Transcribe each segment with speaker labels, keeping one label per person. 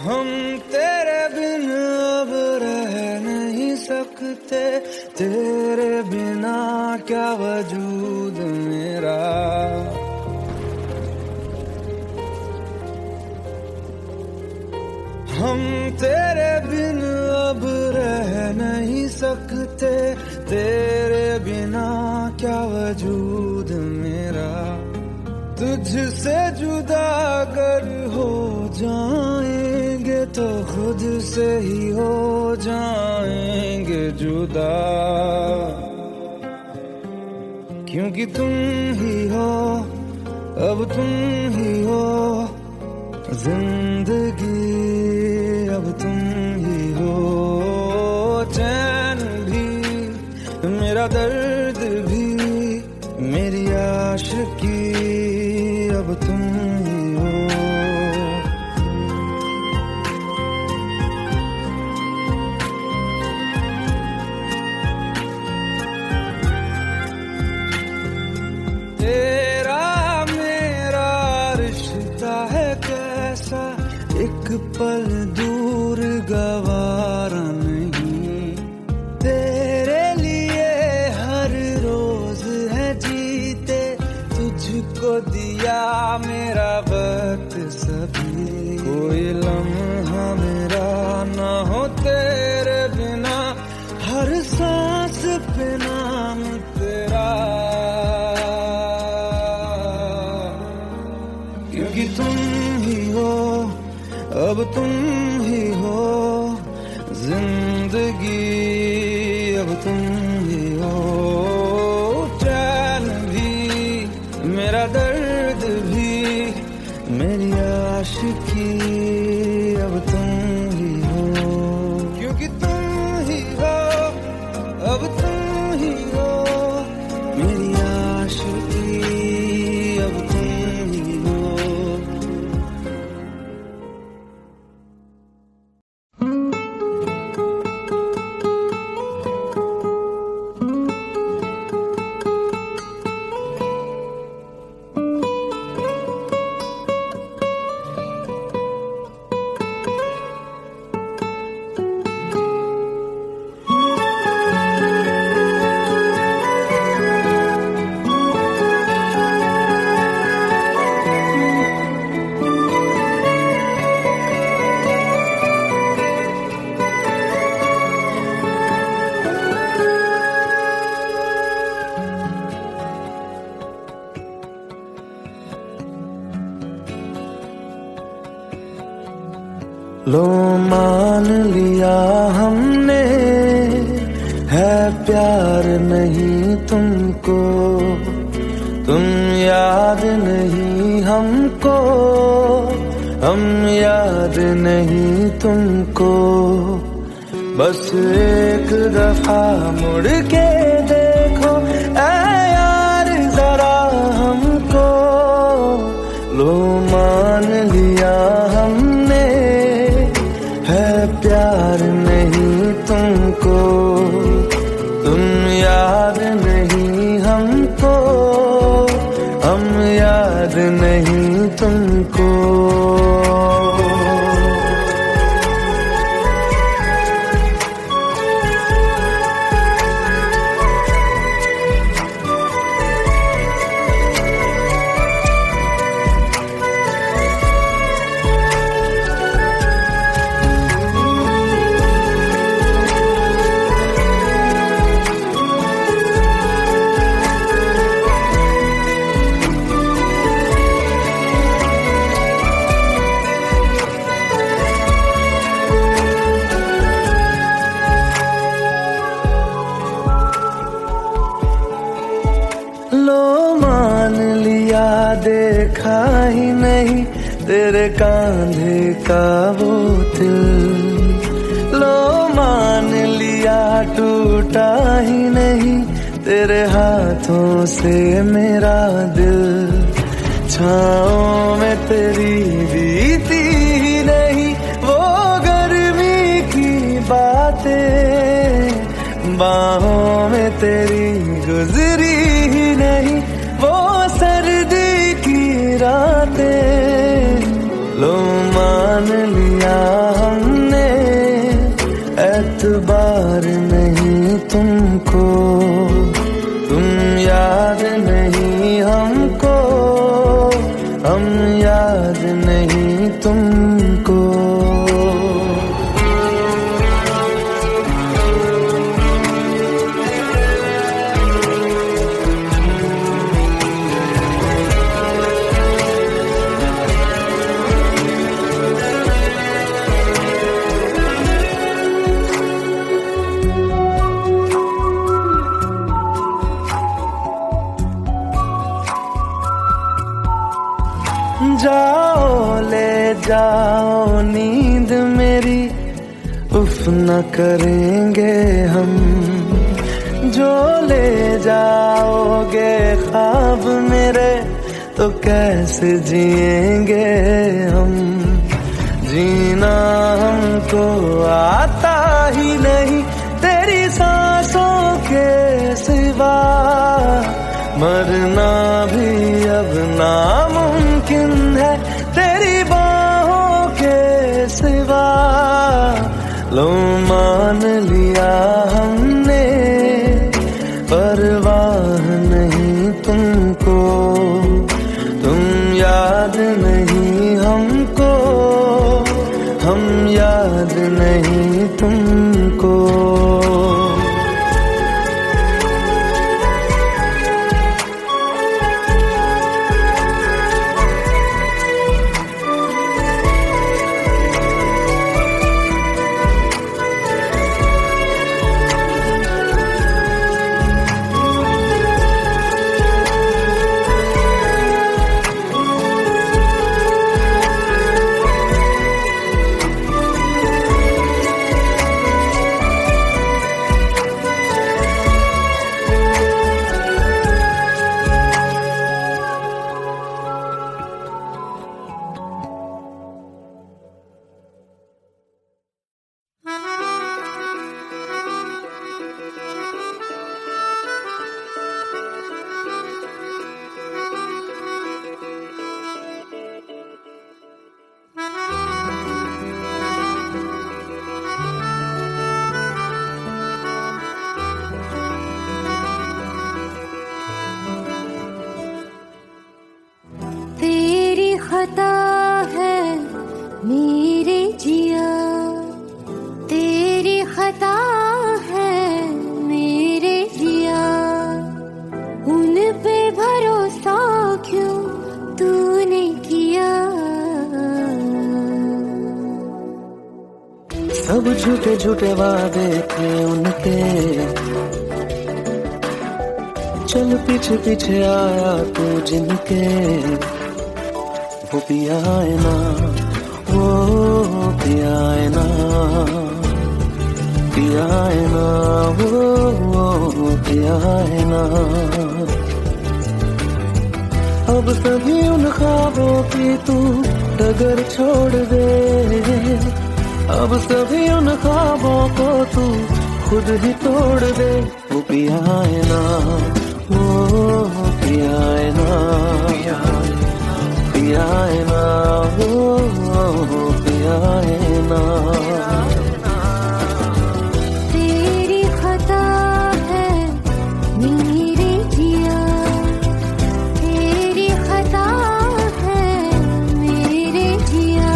Speaker 1: हम तेरे बिन अब रह नहीं सकते, तेरे बिना क्या वजूद मेरा। हम तेरे बिन अब रह नहीं सकते, तेरे बिना क्या वजूद मेरा। तुझसे जुदा अगर हो जाएंगे तो खुद से ही हो जाएंगे जुदा, क्योंकि तुम ही हो, अब तुम ही हो जिंदगी, अब तुम ही हो। चैन भी मेरा दर्द भी मेरी आशिकी, अब तुम ही हो। तेरा मेरा रिश्ता है कैसा, एक पल दूर गवारा नहीं। तेरे लिए हर रोज है जीते, तुझको दिया मेरा वक्त सभी। कोई लम्हा मेरा ना हो तेरे बिना, हर सांस पे नाम तेरा, क्योंकि तुम ही हो, अब तुम ही हो जिंदगी, अब तुम ही हो। चैन भी मेरा दर्द भी मेरी आशिकी, अब तुम ही हो, क्योंकि तुम ही हो, अब तुम ही हो मेरी आशिकी, अब तुम ही हो। लो मान लिया हमने, है प्यार नहीं तुमको, तुम याद नहीं हमको, हम याद नहीं तुमको। बस एक दफा मुड़ के देखो ऐ यार जरा हमको। लो मान लिया हमने, है प्यार नहीं तुमको, तुम याद नहीं हमको, हम याद नहीं तुमको। देखा ही नहीं तेरे कांधे का वो दिल, लो मान लिया टूटा ही नहीं तेरे हाथों से मेरा दिल। छाँव में तेरी बीती ही नहीं वो गर्मी की बातें, बाहों में तेरी गुजरी ही नहीं वो सर्दी की रातें। लो मान लिया जाओ ले जाओ नींद मेरी, उफ न करेंगे हम। जो ले जाओगे ख्वाब मेरे, तो कैसे जिएंगे हम। जीना हमको आता ही नहीं तेरी सांसों के सिवा, मरना भी अब नामुमकिन है तेरी बाहों के सिवा। लो मान लिया हमने, परवाह नहीं तुमको, तुम याद नहीं हमको, हम याद नहीं तुमको।
Speaker 2: खता है मेरे जिया, तेरी खता है मेरे जिया। उन पे भरोसा क्यों तूने किया।
Speaker 1: सब झूठे झूठे वादे थे उनके, चल पीछे पीछे आया तू जिनके। वो पिया है ना, वो पिया है ना, पिया है ना, वो पिया है ना। अब सभी उन ख्वाबों की तू डगर छोड़ दे, अब सभी उन ख्वाबों को तू खुद ही तोड़ दे। वो पिया है ना, वो पिया है ना, पिया है ना, वो पिया है ना।
Speaker 2: तेरी खता है मेरे जिया, तेरी खता है मेरे जिया।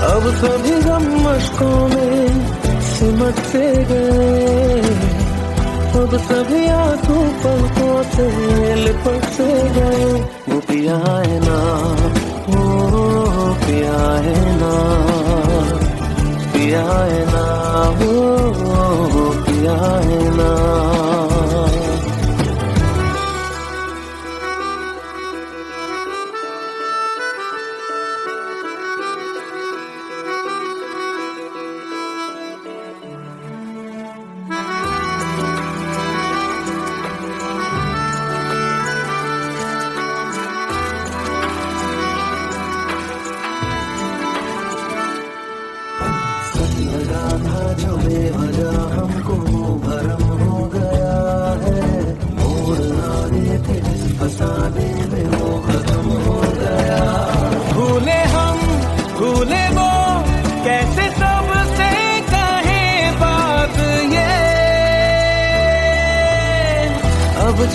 Speaker 1: अब सभी गम मशकों में सिमट से गए, अब सभी आंसू पलकों से लिपट से गए। वो पिया है ना, वो पिया है ना, पिया है ना, वो पिया है ना।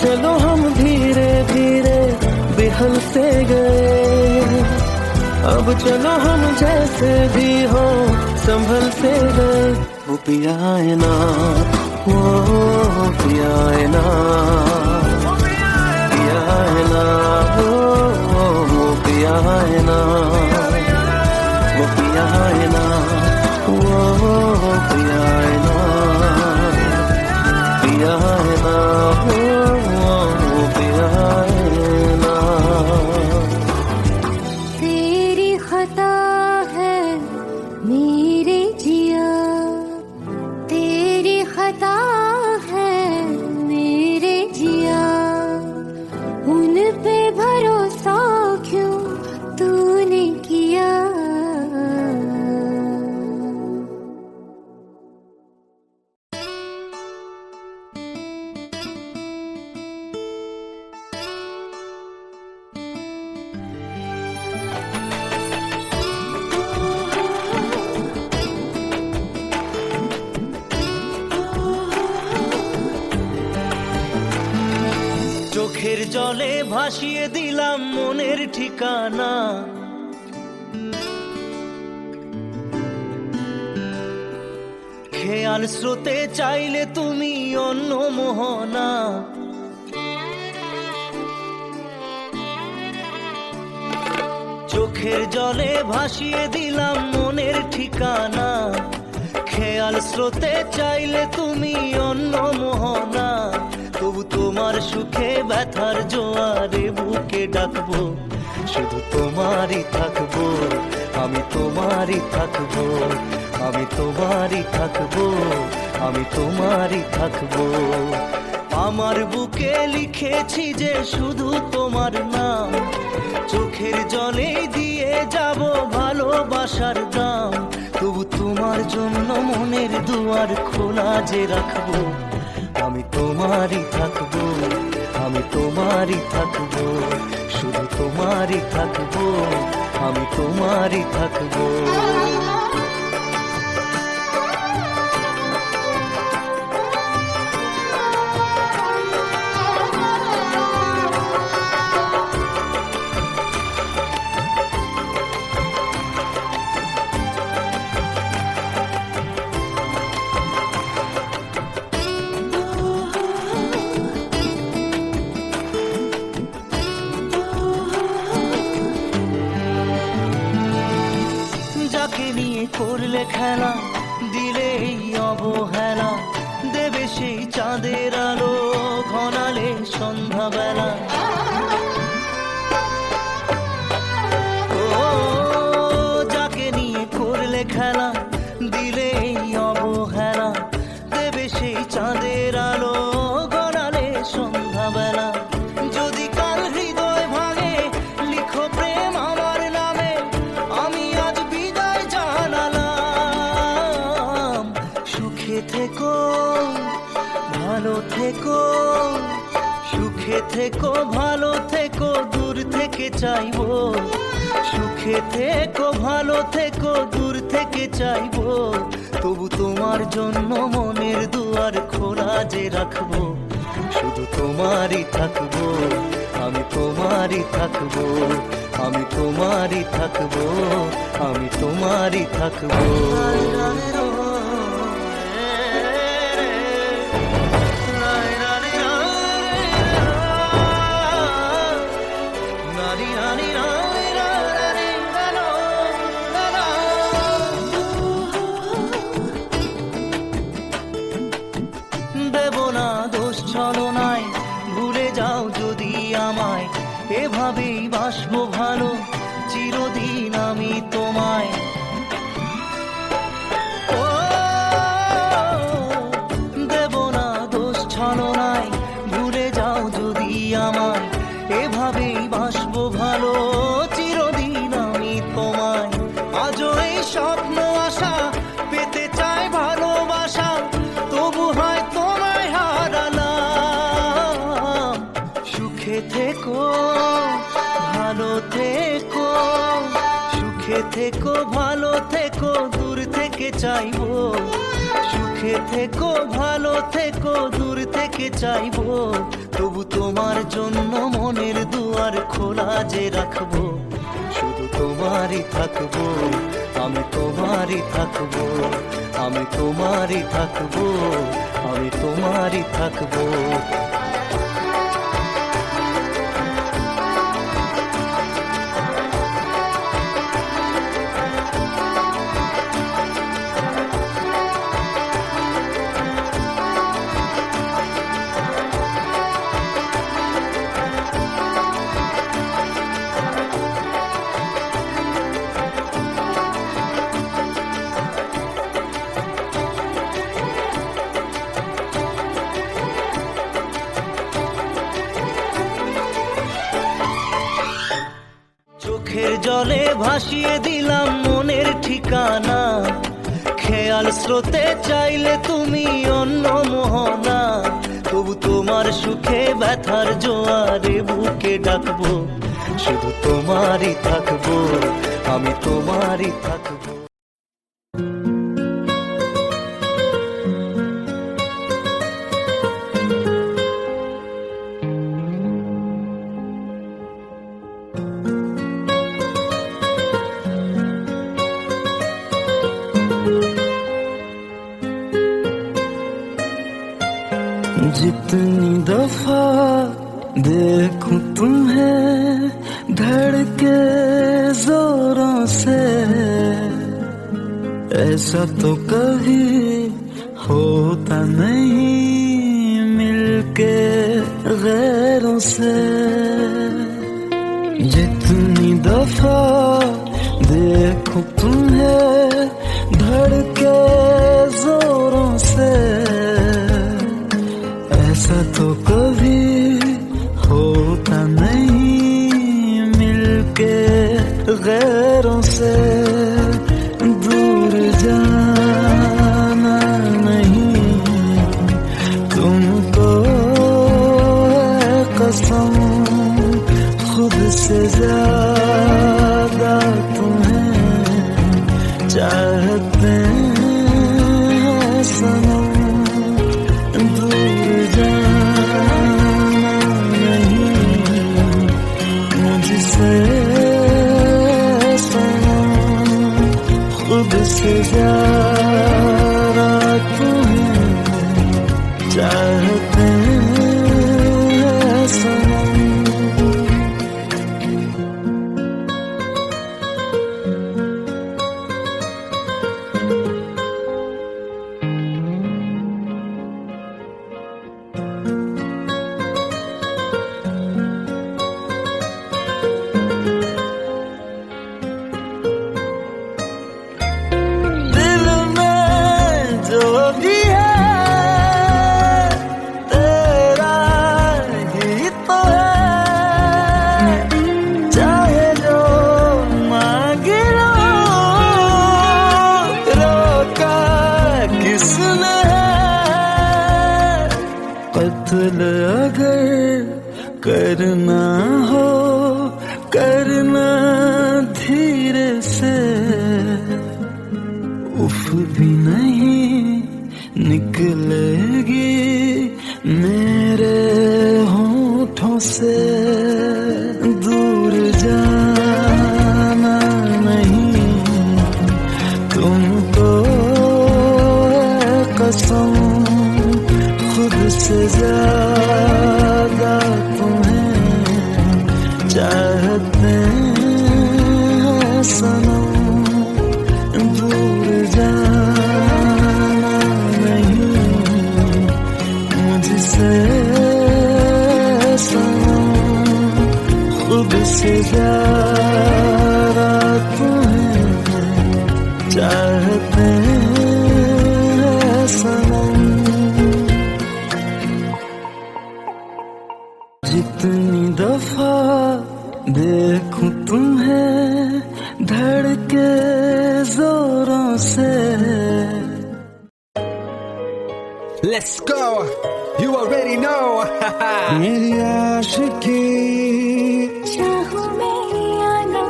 Speaker 1: चलो हम धीरे धीरे बिहल से गए, अब चलो हम जैसे भी हो संभल से गए। वो पिया है ना, वो पिया है ना, पिया है ना, वो पिया है ना, वो पिया है ना, वो पिया है ना, पिया है ना, वो पिया है ना।
Speaker 2: तेरी खता है मेरे जिया, तेरी खता है मेरे जिया, उन पे भरोसा क्यों तूने किया।
Speaker 3: চোখের জলে ভাসিয়ে দিলাম মনের ঠিকানা, খেয়াল স্রোতে চাইলে তুমি অন্য মোহনা। চোখের জলে ভাসিয়ে দিলাম মনের ঠিকানা, খেয়াল স্রোতে চাইলে তুমি অন্য মোহনা। তবু তোমার সুখে ব্যথার জোয়ারে বুকে ডাকবো, শুধু তোমারই থাকবো, আমি তোমারই থাকবো, আমি তোমারই থাকবো, আমি তোমারই থাকবো। আমার বুকে লিখেছি যে শুধু তোমার নাম, চোখের জলে দিয়ে যাব ভালোবাসার দাম। তবু তোমার জন্য মনের দুয়ার খোলা যে রাখবো, আমি তোমারই থাকবো, আমি তোমারই থাকবো, শুধু তোমারই থাকবো, আমি তোমারই থাকবো। যাকে নিয়ে করলে খেলা, দিলে এই অবহেলা, দেবে সেই চাঁদের আলো ঘনালে সন্ধ্যাবেলা। ও যাকে নিয়ে করলে খেলা, দিলে এই অবহেলা, দেবে সেই চাঁদের আলো ঘনালে সন্ধ্যাবেলা। যদি কাল হৃদয় ভাঙে লিখো প্রেম আমার নামে, আমি আজ বিদায় জানালাম। সুখে থেকো ভালো থেকো, সুখে থেকো ভালো থেকো, দূর থেকে চাইবো। সুখে থেকো ভালো থেকো, দূর থেকে চাইবো। তবু তোমার জন্য মনের দুয়ার খোলা যে রাখবো, শুধু তোমারই থাকবো, আমি তোমারই থাকবো, আমি তোমারই থাকবো, আমি তোমারই থাকবো। দেব না দোষ ছলনায়, ভুলে যাও যদি আমায়, এভাবেই বাসবো ভালো চিরদিন আমি তোমায়। ও দেব না দোষ ছলনায়, ভুলে যাও যদি আমায়, এভাবেই বাসবো ভালো চিরদিন আমি তোমায়। আজও এই স্বপ্ন আশা পেতে চাই ভালোবাসা, তবু হয় তোমায় হারালাম। সুখে থেকো ভালো থেকো, সুখে থেকো ভালো থেকো, দূর থেকে চাইবো। সুখে সুখে থেকো ভালো থেকো দূর থেকে চাইবো তবু তোমার জন্য মনের দুয়ার খোলা যে রাখবো শুধু তোমারই থাকবো আমি তোমারই থাকবো আমি তোমারই থাকবো আমি তোমারই থাকবো চোখের জলে ভাসিয়ে দিলাম মনের ঠিকানা খেয়াল স্রোতে চাইলে তুমি অন্য মোহনা তবু তোমার সুখে ব্যথার জোয়ারে বুকে ডাকবো শুধু তোমারই থাকবো আমি তোমারই থাকবো
Speaker 1: जितनी दफा देखूं तुम्हें धड़के जोरों से ऐसा तो कभी होता नहीं मिलके गैरों से जितनी दफा देखूं तुम्हें धड़के जोरों से ऐसा तो कभी होता नहीं मिलके गैरों से दूर जाना नहीं तुमको है कसम खुद से ज्यादा तुम्हें चाहते हैं सनम खुद से ज्यादा तुम्हें चाहते हैं सनम कत्ल अगर करना हो करना धीरे से उफ भी नहीं निकलेगी मेरे होठों से दूर जाना नहीं तुमको है कसम खुद से ज्यादा तुम्हें चाहते हैं सनम दूर जाना नहीं मुझसे सनम खुद से ज्यादा तुम्हें चाहते हैं सनम जितनी दफा देखूं तुम्हें धड़के जोरों से
Speaker 4: Let's go, you already know.
Speaker 1: मेरी आशिकी
Speaker 2: चाहूं मैं या ना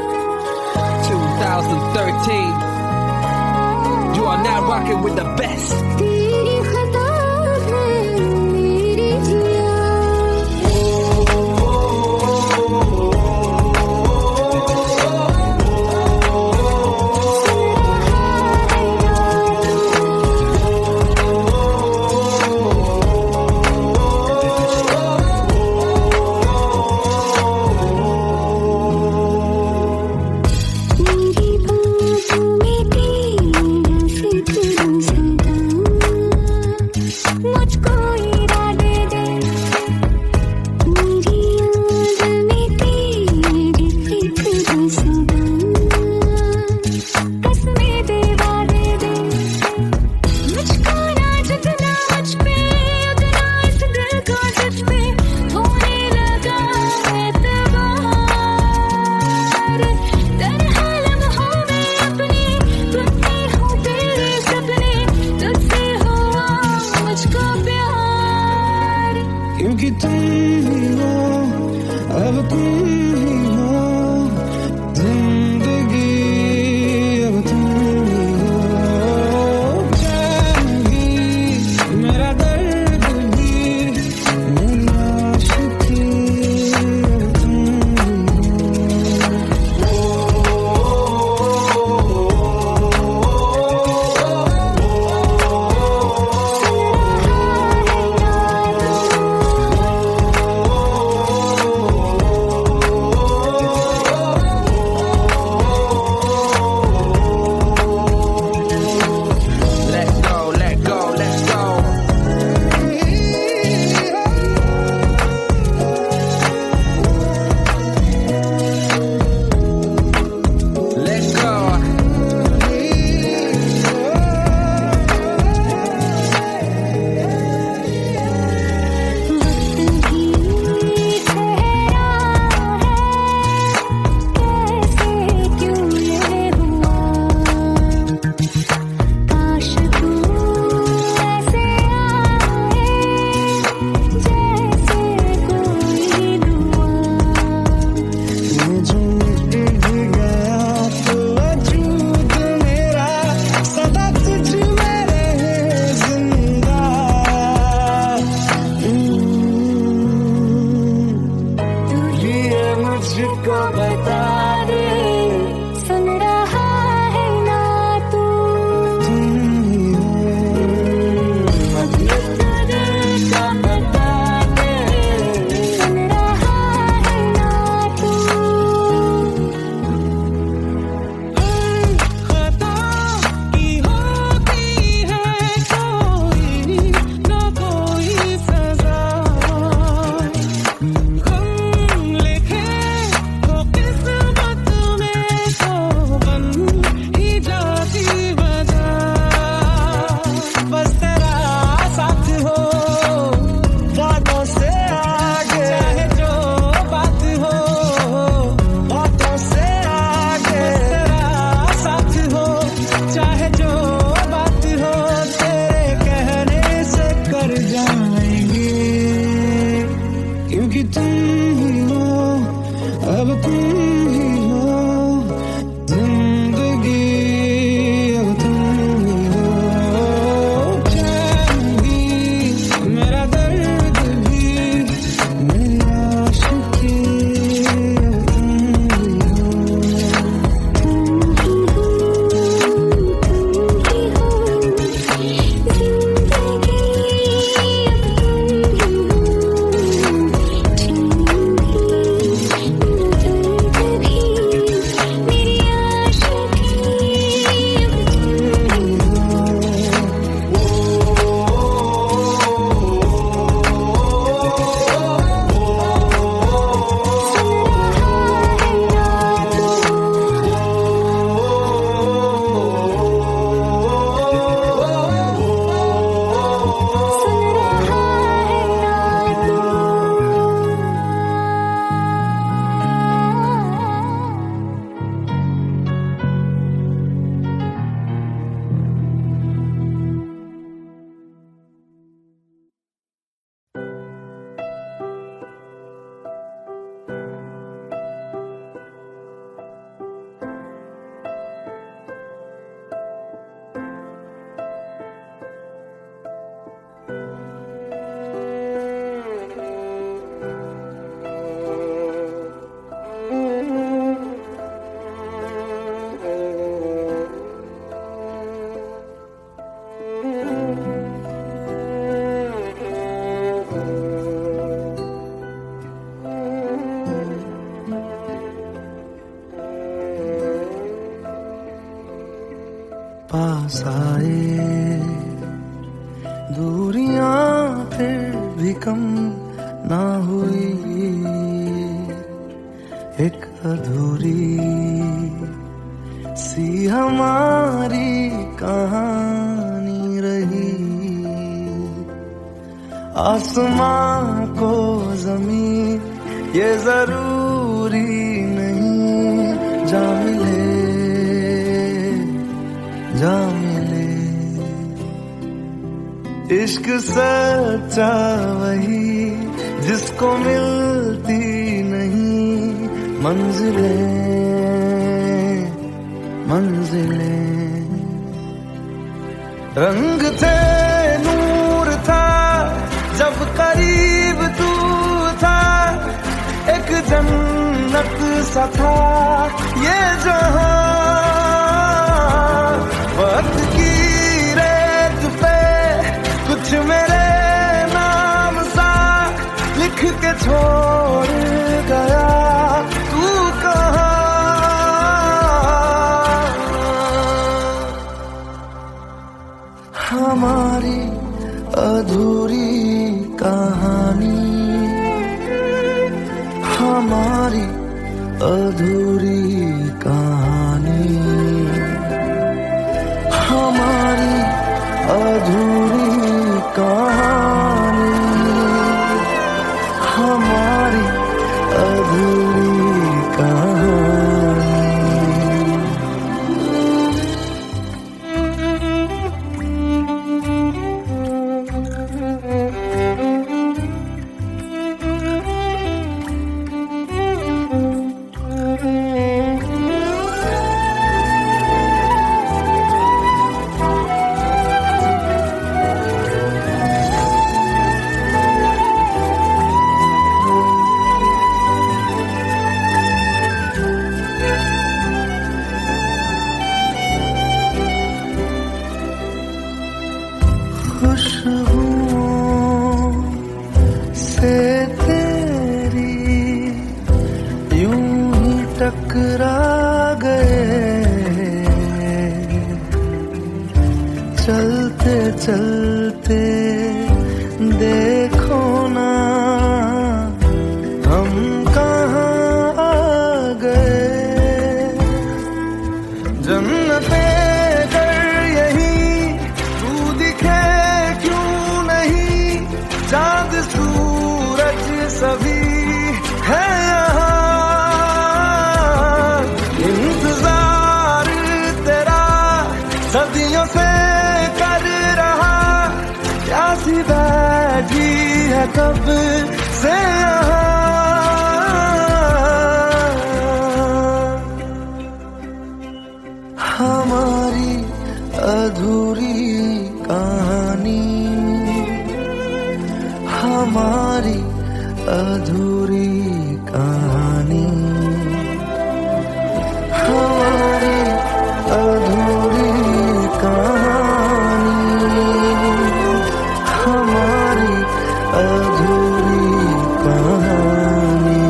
Speaker 4: 2013, you are now rocking with the best.
Speaker 2: तेरी
Speaker 1: पास आए, दूरियां फिर भी कम ना हुई, एक अधूरी सी हमारी कहानी रही। आसमां को जमीन ये जरूरी नहीं, जा मिले जा मिले। इश्क सच्चा वही जिसको मिलती नहीं मंजिलें मंजिलें। रंग थे नूर था जब करीब तू था, एक जन्नत सा था ये जहां। वक्त की रेत पे कुछ मेरे नाम सा लिख के छोड़ गया, तू कहाँ। हमारी अधूरी कहानी, हमारी अधूरी कहानी, हमारी अधूरी कहानी, हमारी अधूरी कहानी। खुशबुओं से तेरी यूं ही टकरा गए, चलते चलते देखो ना हम कहाँ आ गए। जन्नते कर यही तू दिखे चाँद सूरज सभी है यहाँ। इंतजार तेरा सदियों से कर रहा, प्यासी बैठी है कब से यहाँ। हमारी अधूरी कहानी, हमारी अधूरी कहानी, हमारी अधूरी कहानी, हमारी अधूरी कहानी।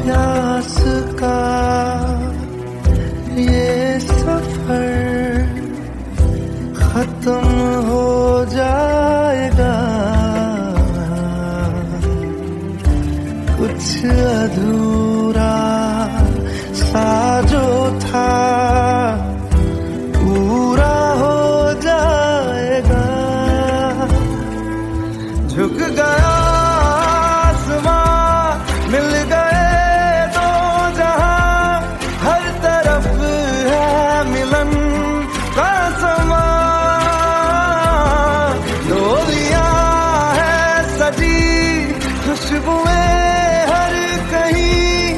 Speaker 1: प्यास का ये सफर खत्म हो जाएगा, कुछ अधूरा सा जो था पूरा हो जाएगा। झुक गया मिल गए दो जहां, हर तरफ है मिलन का समा। डोलियां है सजी खुशबुएं हर कहीं,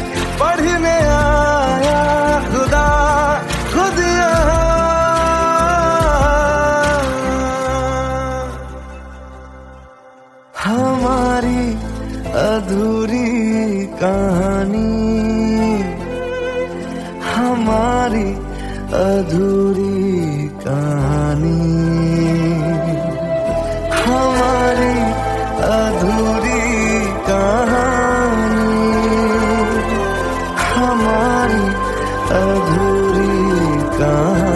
Speaker 3: अधूरी कहानी, हमारी अधूरी कहानी, हमारी अधूरी कहानी।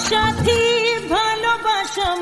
Speaker 2: সাথী ভালোবাসা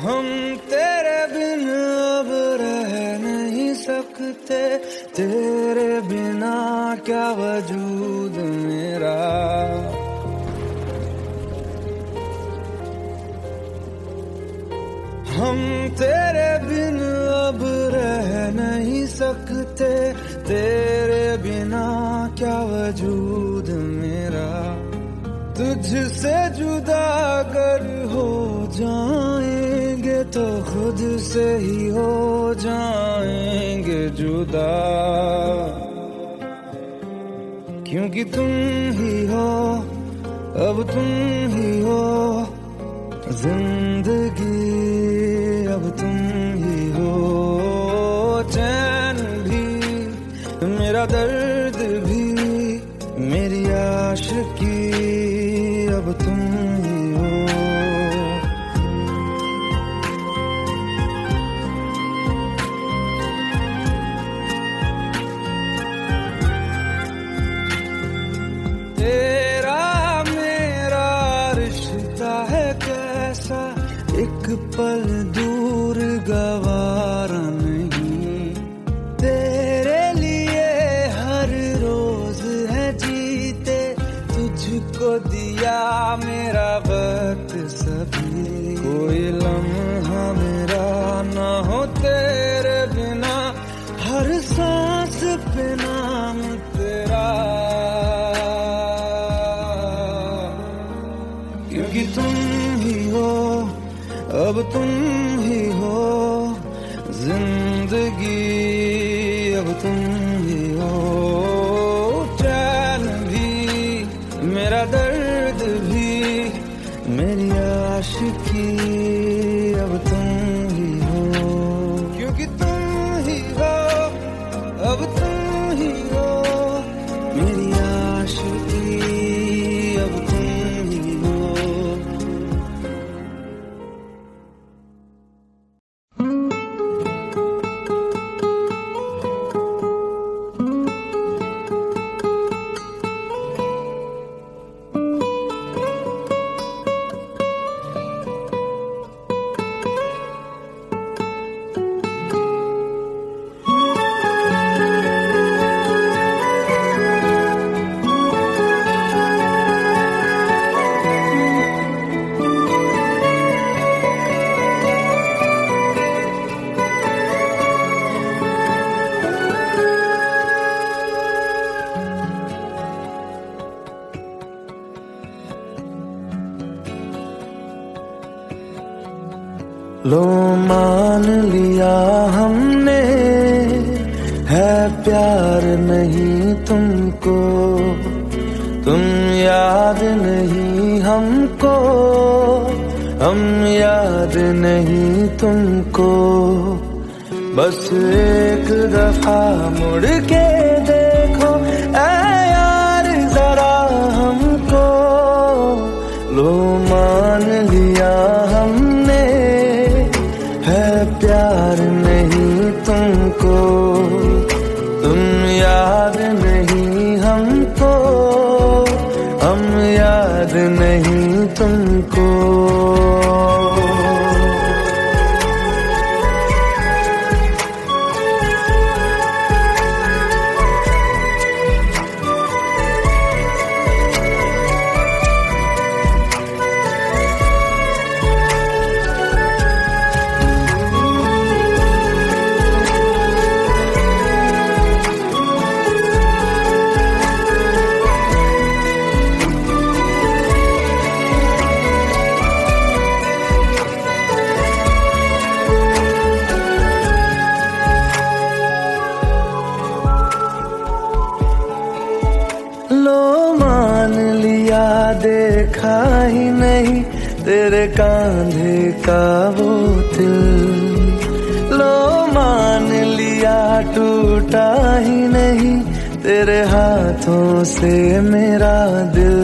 Speaker 1: हम तेरे बिन अब रह नहीं सकते, तेरे बिना क्या वजूद मेरा। हम तेरे बिन अब रह नहीं सकते, तेरे बिना क्या वजूद मेरा। तुझसे जुदा अगर हो जाएंगे तो खुद से ही हो जाएंगे जुदा, क्योंकि तुम ही हो, अब तुम ही हो जिंदगी, अब तुम ही हो चैन भी, मेरा दर्द भी, मेरी आशिकी, अब तुम ही हो। तेरा मेरा रिश्ता है कैसा, एक पल दूर गवारा नहीं। तेरे लिए हर रोज है जीते, तुझको दिया मेरा वक्त सभी। कोई लम्हा मेरा ना हो तेरे बिना, हर सांस पे नाम तेरा, क्योंकि तुम ही हो, अब तुम ही हो जिंदगी, अब तुम ही हो चैन भी, मेरा दर्द भी, मेरी आशिकी, अब तुम ही हो, क्योंकि तुम ही हो, अब तुम ही हो मेरी आशिकी, अब तुम ही हो। लो मान लिया हमने है प्यार नहीं तुमको, तुम याद नहीं हमको, हम याद नहीं तुमको। बस एक दफा मुड़ के देखो ऐ यार जरा हमको, लो मान लिया हमने है प्यार नहीं तुमको, तुम याद नहीं हमको, हम याद नहीं तुमको। देखा ही नहीं तेरे कांधे का वो दिल, लो मान लिया टूटा ही नहीं तेरे हाथों से मेरा दिल।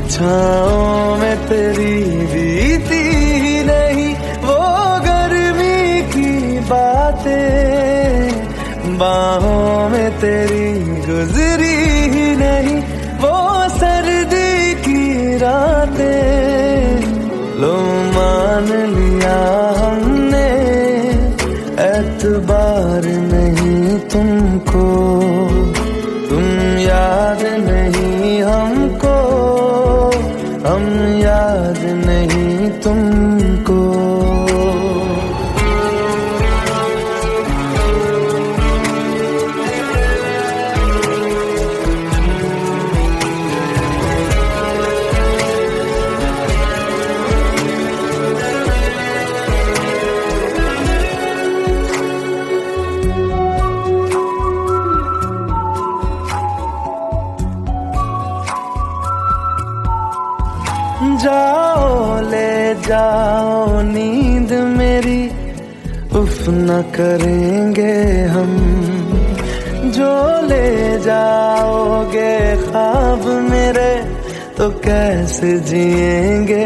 Speaker 1: छाँव में तेरी बीती ही नहीं वो गर्मी की बातें, बाहों में तेरी गुजरी ही नहीं वो सर्दी की रातें। लो मान लिया जाओ ले जाओ नींद मेरी, उफ न करेंगे हम। जो ले जाओगे ख्वाब मेरे, तो कैसे जिएंगे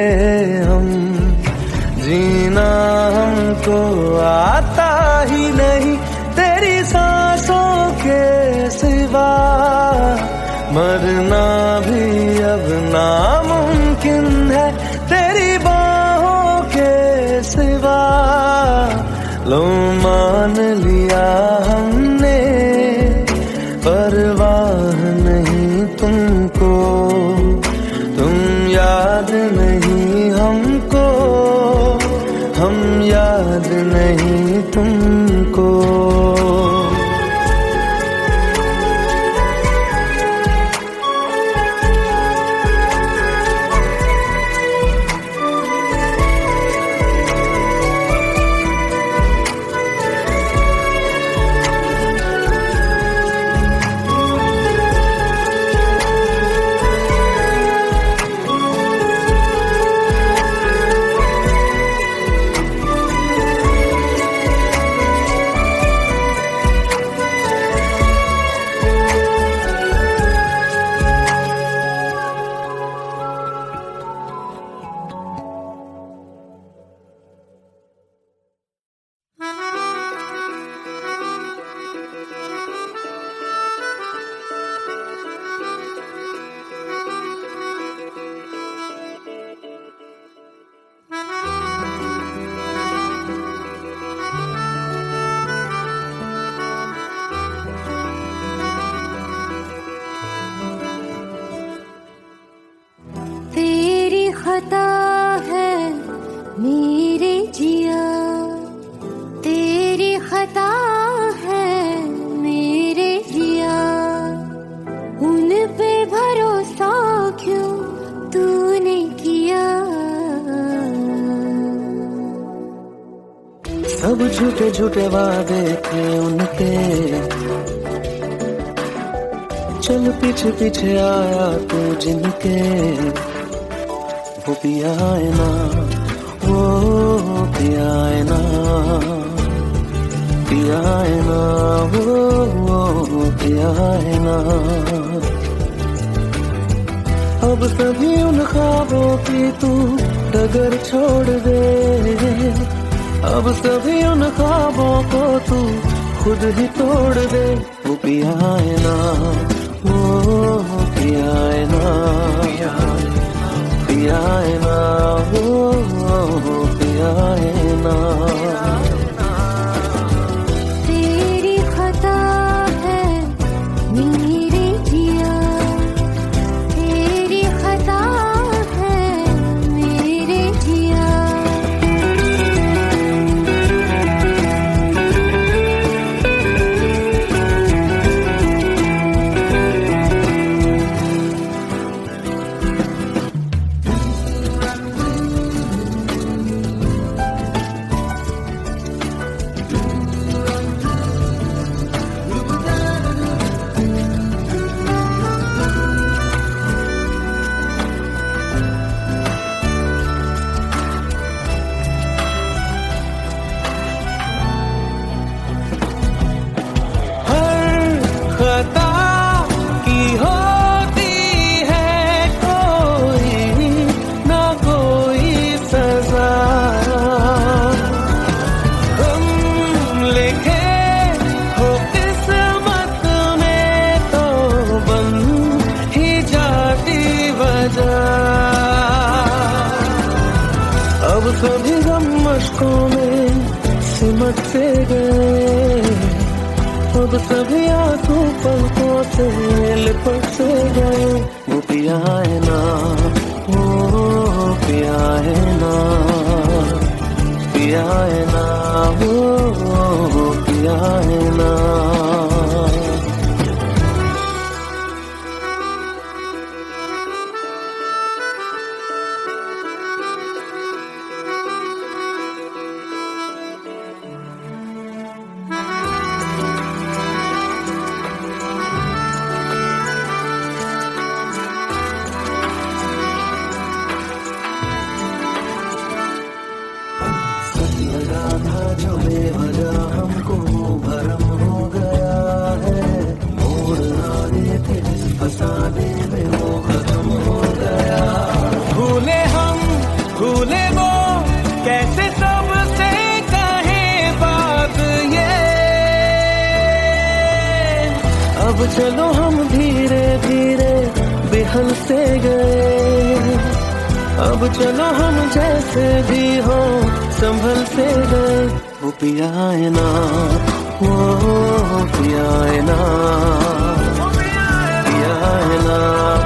Speaker 1: हम। जीना हमको आता ही नहीं तेरी सांसों के सिवा, मरना भी अब नामुमकिन है तेरी बाहों के सिवा। लो मान लिया हमने, परवाह नहीं तुमको, तुम याद नहीं हमको, हम याद नहीं तुमको।
Speaker 2: खता है मेरे जिया, तेरी खता है मेरे जिया। उन पे भरोसा क्यों तूने किया।
Speaker 1: सब झूठे झूठे वादे थे उनके, चल पीछे पीछे आया तू जिनके। वो पिया है ना, वो पिया है ना, पिया है ना, वो पिया है ना। अब सभी उन ख्वाबों की तू डगर छोड़ दे, अब सभी उन ख्वाबों को तू खुद ही तोड़ दे। वो पिया है ना, वो पिया है ना, पिया है ना, वो पिया है ना।
Speaker 2: तेरी खता है मेरे जिया, तेरी खता है मेरे जिया।
Speaker 1: खता की होती है कोई ना कोई सजा, हम लिखे हो किस्मत में तो बन ही जाती वजह। अब सभी गम मशकों में सिमट से गए, अब सभी आंसू पलकों से लिपट से गए। वो पिया है ना, वो पिया है ना, पिया है ना, वो पिया है ना। चलो हम धीरे धीरे बेहल से गए, अब चलो हम जैसे भी हो संभल से गए। वो पिया है ना, वो पिया है ना, पिया है ना,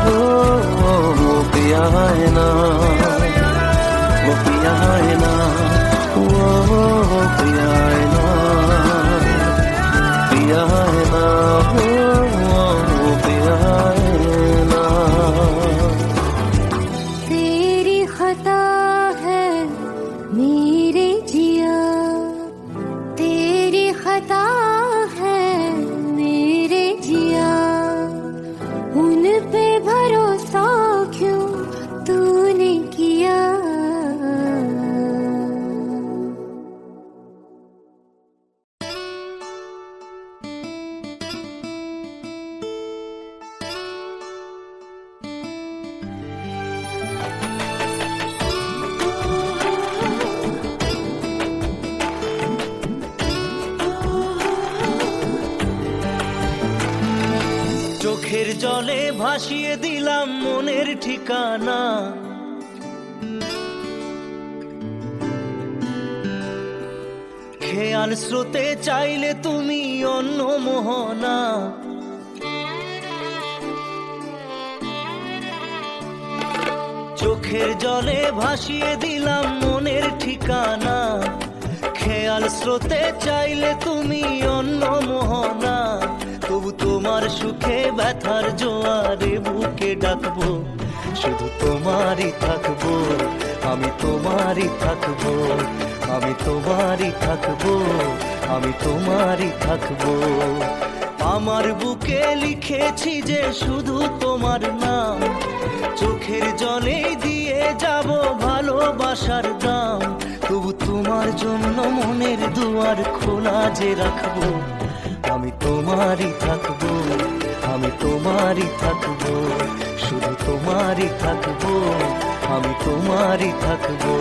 Speaker 1: वो पिया है ना, वो पिया है ना, वो पिया है ना, पिया है ना, वो पिया है ना।
Speaker 2: तेरी खता है मेरे जिया, तेरी खता है मेरे जिया, उन पे भरोसा क्यों तूने किया।
Speaker 3: চোখের জলে ভাসিয়ে দিলাম মনের ঠিকানা, খেয়াল স্রোতে চাইলে তুমি অন্য মোহনা। চোখের জলে ভাসিয়ে দিলাম মনের ঠিকানা, খেয়াল স্রোতে চাইলে তুমি অন্য মোহনা। তবু তোমার সুখে ব্যথার জোয়ারে বুকে ডাকবো, শুধু তোমারই থাকবো, আমি তোমারই থাকবো, আমি তোমারই থাকবো, আমি তোমারই থাকবো। আমার বুকে লিখেছি যে শুধু তোমার নাম, চোখের জলে দিয়ে যাব ভালোবাসার দাম। তবু তোমার জন্য মনের দুয়ার খোলা যে রাখবো, আমি তোমারই থাকবো, আমি তোমারই থাকবো, শুধু তোমারই থাকবো, আমি তোমারই থাকবো।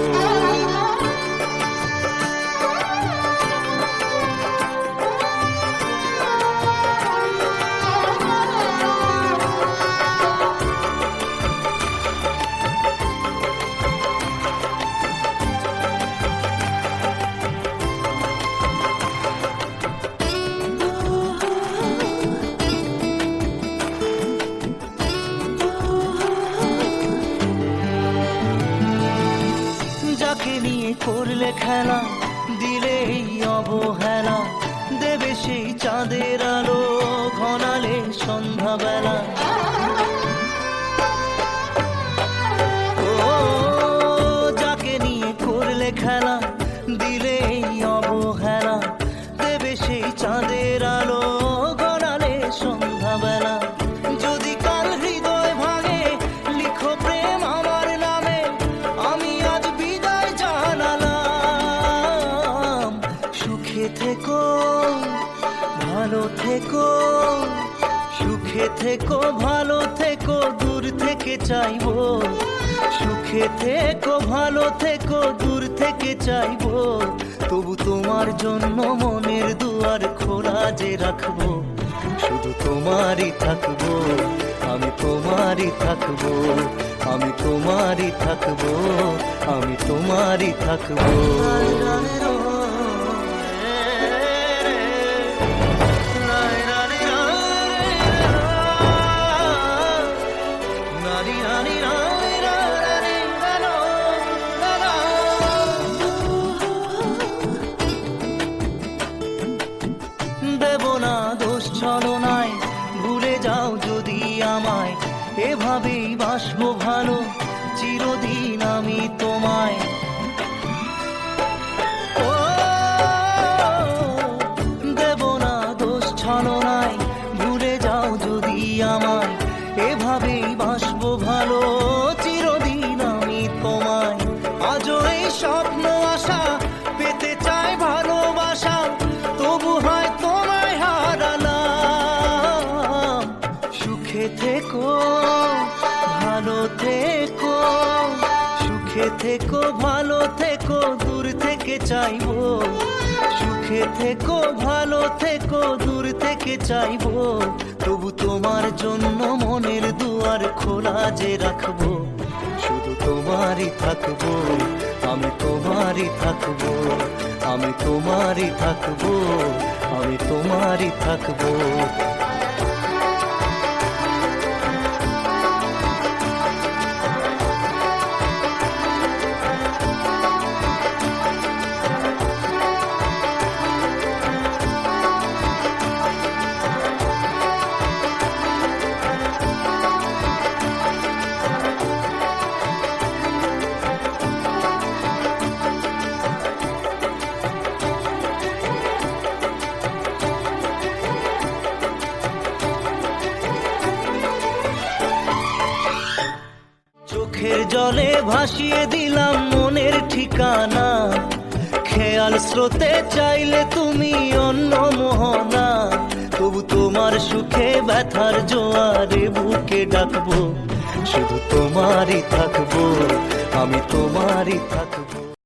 Speaker 3: যাকে নিয়ে করলে খেলা, দিলে এই অবহেলা, দেবে সেই চাঁদের আলো ঘনালে সন্ধ্যাবেলা। ও যাকে নিয়ে করলে খেলা, দিলে এই অবহেলা, দেবে সেই চাঁদের আলো ঘনালে সন্ধ্যাবেলা। যদি কাল হৃদয় ভাঙে লিখো প্রেম আমার নামে, আমি আজ বিদায় জানালাম। সুখে থেকো ভালো থেকো, সুখে থেকো ভালো থেকো, দূর থেকে চাইবো। সুখে থেকো ভালো থেকো, দূর থেকে চাইবো। তবু তোমার জন্য মনের দুয়ার খোলা যে রাখবো, শুধু তোমারই থাকবো, আমি তোমারই থাকবো, আমি তোমারই থাকবো, আমি তোমারই থাকবো। দেব না দোষ ছলনায়, ভুলে যাও যদি আমায়, এভাবেই বাসবো ভালো চিরদিন আমি তোমায়। ও দেব না দোষ ছলনায়, ভুলে যাও যদি আমায়, এভাবেই বাসবো ভালো চিরদিন আমি তোমায়। আজও এই স্বপ্ন আশা পেতে চাই ভালোবাসা, তবু হয় তোমায় হারালাম। সুখে থেকো ভালো থেকো, সুখে থেকো ভালো থেকো, দূর থেকে চাইবো। সুখে থেকো ভালো থেকো, দূর থেকে চাইবো। তবু তোমার জন্য মনের দুয়ার খোলা যে রাখবো, শুধু তোমারই থাকবো, আমি তোমারই থাকবো, আমি তোমারই থাকবো, আমি তোমারই থাকবো। চোখের জলে ভাসিয়ে দিলাম মনের ঠিকানা, খেয়াল স্রোতে চাইলে তুমি অন্য মোহনা, তবু তোমার সুখে ব্যথার জোয়ারে বুকে ডাকবো, শুধু তোমারই থাকবো, আমি তোমারই থাকবো।